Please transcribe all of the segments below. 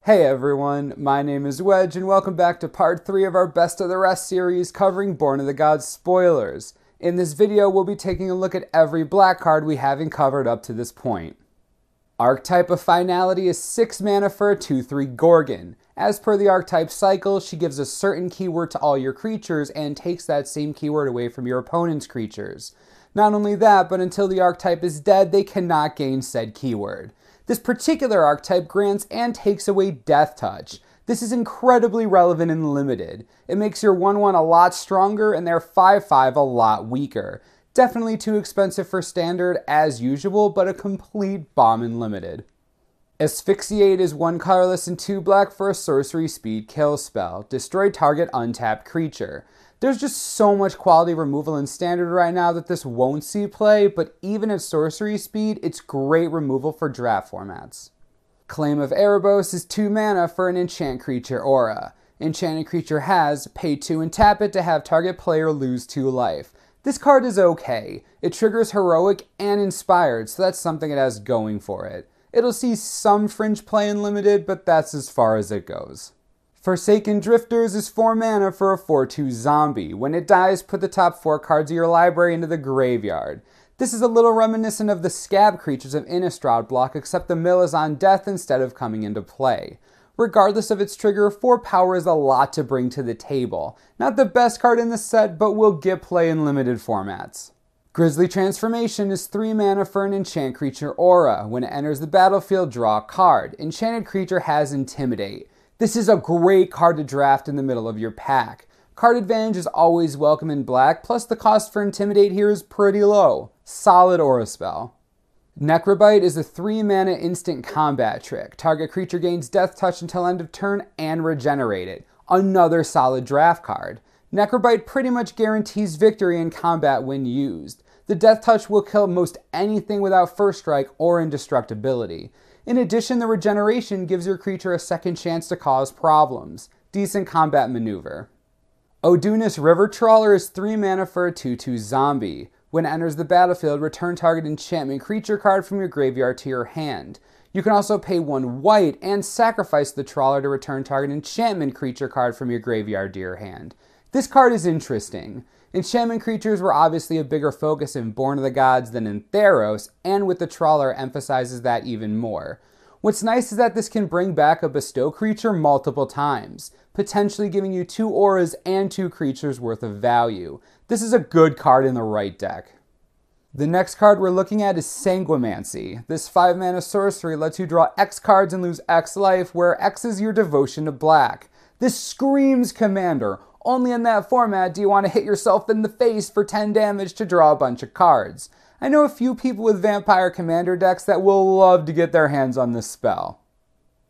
Hey everyone, my name is Wedge and welcome back to part 3 of our Best of the Rest series covering Born of the Gods spoilers. In this video, we'll be taking a look at every black card we haven't covered up to this point. Archetype of Finality is 6 mana for a 2/3 Gorgon. As per the archetype cycle, she gives a certain keyword to all your creatures and takes that same keyword away from your opponent's creatures. Not only that, but until the archetype is dead, they cannot gain said keyword. This particular archetype grants and takes away Death Touch. This is incredibly relevant in Limited. It makes your 1/1 a lot stronger and their 5/5 a lot weaker. Definitely too expensive for Standard as usual, but a complete bomb in Limited. Asphyxiate is 1 colorless and 2 black for a sorcery speed kill spell. Destroy target untapped creature. There's just so much quality removal in Standard right now that this won't see play, but even at sorcery speed, it's great removal for draft formats. Claim of Erebos is 2 mana for an enchant creature aura. Enchanted creature has, pay 2 and tap it to have target player lose 2 life. This card is okay. It triggers heroic and inspired, so that's something it has going for it. It'll see some fringe play in Limited, but that's as far as it goes. Forsaken Drifters is 4 mana for a 4/2 zombie. When it dies, put the top 4 cards of your library into the graveyard. This is a little reminiscent of the Scab creatures of Innistrad block, except the mill is on death instead of coming into play. Regardless of its trigger, 4 power is a lot to bring to the table. Not the best card in the set, but will get play in limited formats. Grizzly Transformation is 3 mana for an enchant creature aura. When it enters the battlefield, draw a card. Enchanted creature has Intimidate. This is a great card to draft in the middle of your pack. Card advantage is always welcome in black, plus the cost for Intimidate here is pretty low. Solid aura spell. Nekra Bite is a 3 mana instant combat trick. Target creature gains Death Touch until end of turn and regenerate it. Another solid draft card. Nekra Bite pretty much guarantees victory in combat when used. The Death Touch will kill most anything without first strike or indestructibility. In addition, the regeneration gives your creature a second chance to cause problems. Decent combat maneuver. Odunis River Trawler is 3 mana for a 2/2 zombie. When it enters the battlefield, return target enchantment creature card from your graveyard to your hand. You can also pay 1 white and sacrifice the Trawler to return target enchantment creature card from your graveyard to your hand. This card is interesting. Enchantment creatures were obviously a bigger focus in Born of the Gods than in Theros, and with the Trawler emphasizes that even more. What's nice is that this can bring back a bestow creature multiple times, potentially giving you 2 auras and 2 creatures worth of value. This is a good card in the right deck. The next card we're looking at is Sanguine. This 5 mana sorcery lets you draw X cards and lose X life, where X is your devotion to black. This screams Commander. Only in that format do you want to hit yourself in the face for 10 damage to draw a bunch of cards. I know a few people with Vampire Commander decks that will love to get their hands on this spell.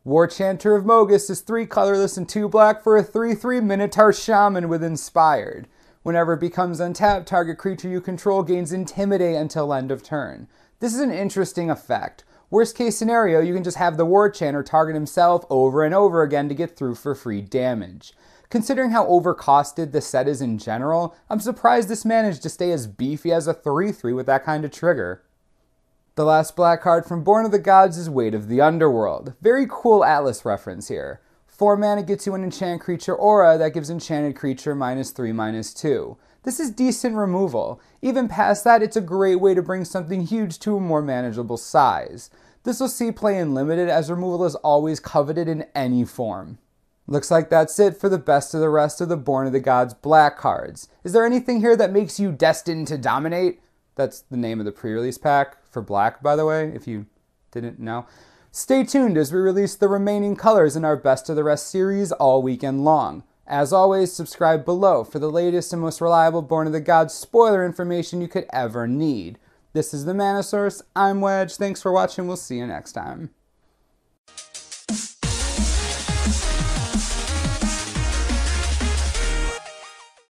War Chanter of Mogus is 3 colorless and 2 black for a 3/3 Minotaur Shaman with Inspired. Whenever it becomes untapped, target creature you control gains Intimidate until end of turn. This is an interesting effect. Worst case scenario, you can just have the War Chanter target himself over and over again to get through for free damage. Considering how overcosted the set is in general, I'm surprised this managed to stay as beefy as a 3/3 with that kind of trigger. The last black card from Born of the Gods is Weight of the Underworld. Very cool Atlas reference here. 4 mana gets you an enchant creature aura that gives enchanted creature -3/-2. This is decent removal. Even past that, it's a great way to bring something huge to a more manageable size. This will see play in Limited, as removal is always coveted in any form. Looks like that's it for the Best of the Rest of the Born of the Gods black cards. Is there anything here that makes you destined to dominate? That's the name of the pre-release pack for black, by the way, if you didn't know. Stay tuned as we release the remaining colors in our Best of the Rest series all weekend long. As always, subscribe below for the latest and most reliable Born of the Gods spoiler information you could ever need. This is the Mana Source. I'm Wedge. Thanks for watching. We'll see you next time.